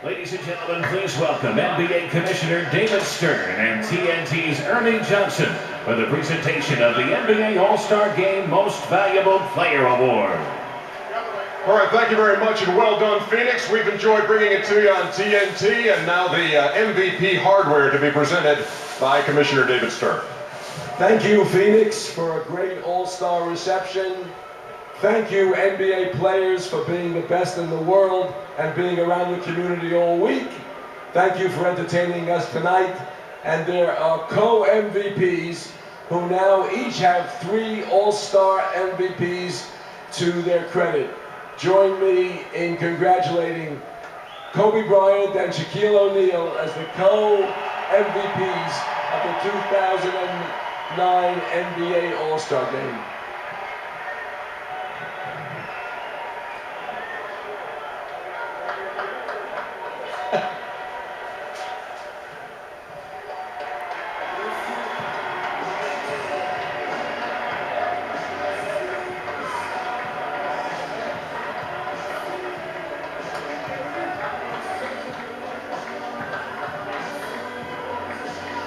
Ladies and gentlemen, please welcome NBA Commissioner David Stern and TNT's Ernie Johnson for the presentation of the NBA All-Star Game Most Valuable Player Award. All right, thank you very much, and well done, Phoenix. We've enjoyed bringing it to you on TNT, and now the MVP hardware to be presented by Commissioner David Stern. Thank you, Phoenix, for a great All-Star reception. Thank you, NBA players, for being the best in the world and being around the community all week. Thank you for entertaining us tonight. And there are co-MVPs who now each have 3 All-Star MVPs to their credit. Join me in congratulating Kobe Bryant and Shaquille O'Neal as the co-MVPs of the 2009 NBA All-Star Game.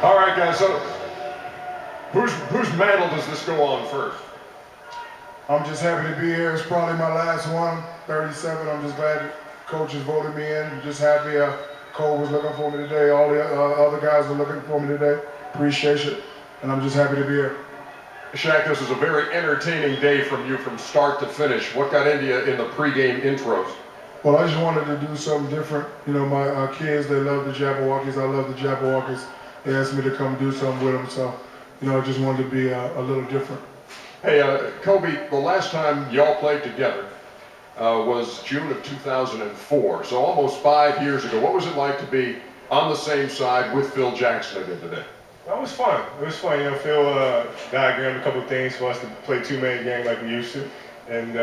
All right, guys, so whose mantle does this go on first? I'm just happy to be here. It's probably my last one, 37. I'm just glad coaches voted me in. I'm just happy Cole was looking for me today. All the other guys were looking for me today. Appreciate it, and I'm just happy to be here. Shaq, this is a very entertaining day from you from start to finish. What got into you in the pregame intros? Well, I just wanted to do something different. You know, my kids, they love the Jabberwockies. I love the Jabberwockies. They asked me to come do something with them, so, you know, I just wanted to be a little different. Hey, Kobe, the last time y'all played together was June of 2004, so almost 5 years ago. What was it like to be on the same side with Phil Jackson again today? That was fun. It was fun. You know, Phil diagrammed a couple of things for us to play two-man game like we used to. And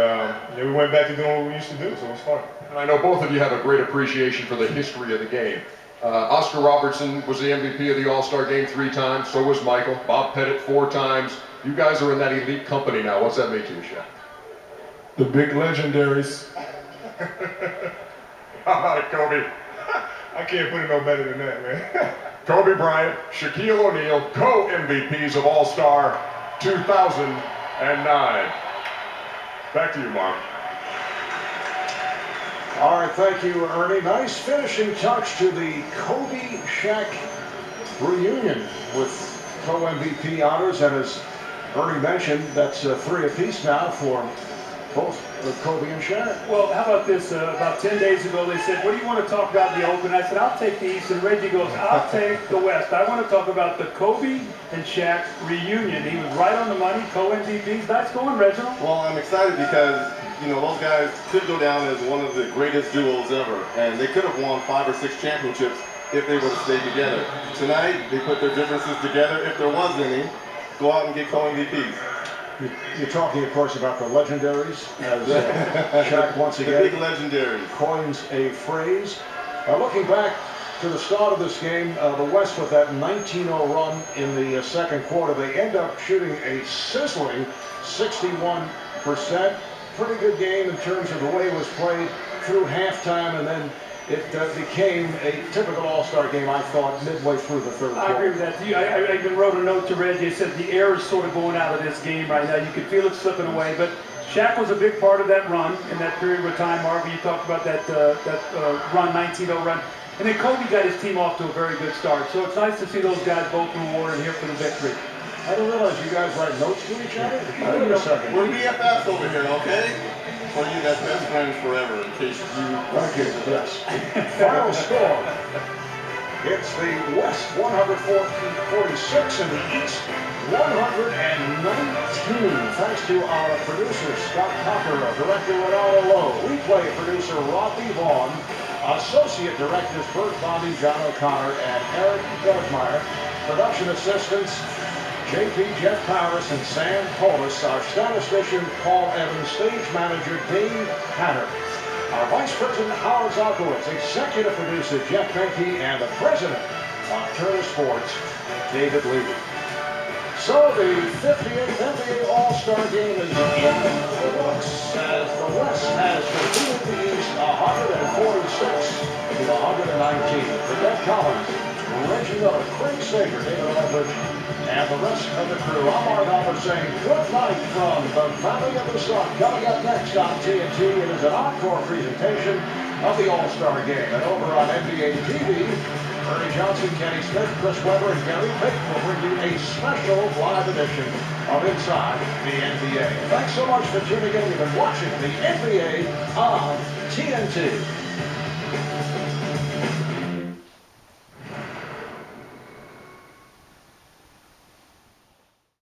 we went back to doing what we used to do, so it was fun. And I know both of you have a great appreciation for the history of the game. Oscar Robertson was the MVP of the All-Star Game 3 times, so was Michael. Bob Pettit 4 times. You guys are in that elite company now. What's that mean to you, Shaq? The big legendaries. How about it, Kobe? I can't put it no better than that, man. Kobe Bryant, Shaquille O'Neal, co-MVPs of All-Star 2009. Back to you, Mark. All right, thank you, Ernie. Nice finishing touch to the Kobe-Shaq reunion with co-MVP honors. And as Ernie mentioned, that's 3 apiece now for both Kobe and Shaq. Well, how about this? About 10 days ago, they said, what do you want to talk about in the Open? I said, I'll take the East. And Reggie goes, I'll take the West. I want to talk about the Kobe and Shaq reunion. He was right on the money, co-MVPs. Nice going, Reginald. Well, I'm excited because, you know, those guys could go down as one of the greatest duos ever. And they could have won 5 or 6 championships if they would have stayed together. Tonight, they put their differences together, if there was any, go out and get co-MVPs. You're talking, of course, about the Legendaries, as Shaq once again the big Legendaries coins a phrase. Looking back to the start of this game, the West with that 19-0 run in the second quarter, they end up shooting a sizzling 61%. Pretty good game in terms of the way it was played through halftime, and then it became a typical All-Star game, I thought, midway through the third quarter. I agree with that. I even wrote a note to Reggie. I said the air is sort of going out of this game right now. You can feel it slipping away. But Shaq was a big part of that run in that period of time. Marvin, you talked about that run, 19-0 run. And then Kobe got his team off to a very good start. So it's nice to see those guys both rewarded here for the victory. I didn't realize you guys write notes to each other. Wait a second. We're BFFs over here, okay? For you, that's best friends forever, in case you... Thank you, yes. Final score. It's the West 146 and the East 119. Thanks to our producer, Scott Cocker, director Ronaldo Lowe, replay producer Robbie Vaughn, associate directors Bert Bondy, John O'Connor, and Eric Bergmeyer, production assistants JP Jeff Powers and Sam Polis, our statistician Paul Evans, stage manager Dave Hanner, our vice president Howard Zarkowitz, executive producer Jeff Benke, and the president of Turner Sports, David Levy. So the 58th NBA All-Star Game is in the books as the West has defeated the East 146 to 119. Collins, Reggie Miller, Craig Sager, David Aldridge, and the rest of the crew. I'm Art Albert saying good night from the Valley of the Sun. Coming up next on TNT, it is an encore presentation of the All-Star Game. And over on NBA TV, Ernie Johnson, Kenny Smith, Chris Webber, and Gary Payton will bring you a special live edition of Inside the NBA. Thanks so much for tuning in. You've been watching the NBA on TNT.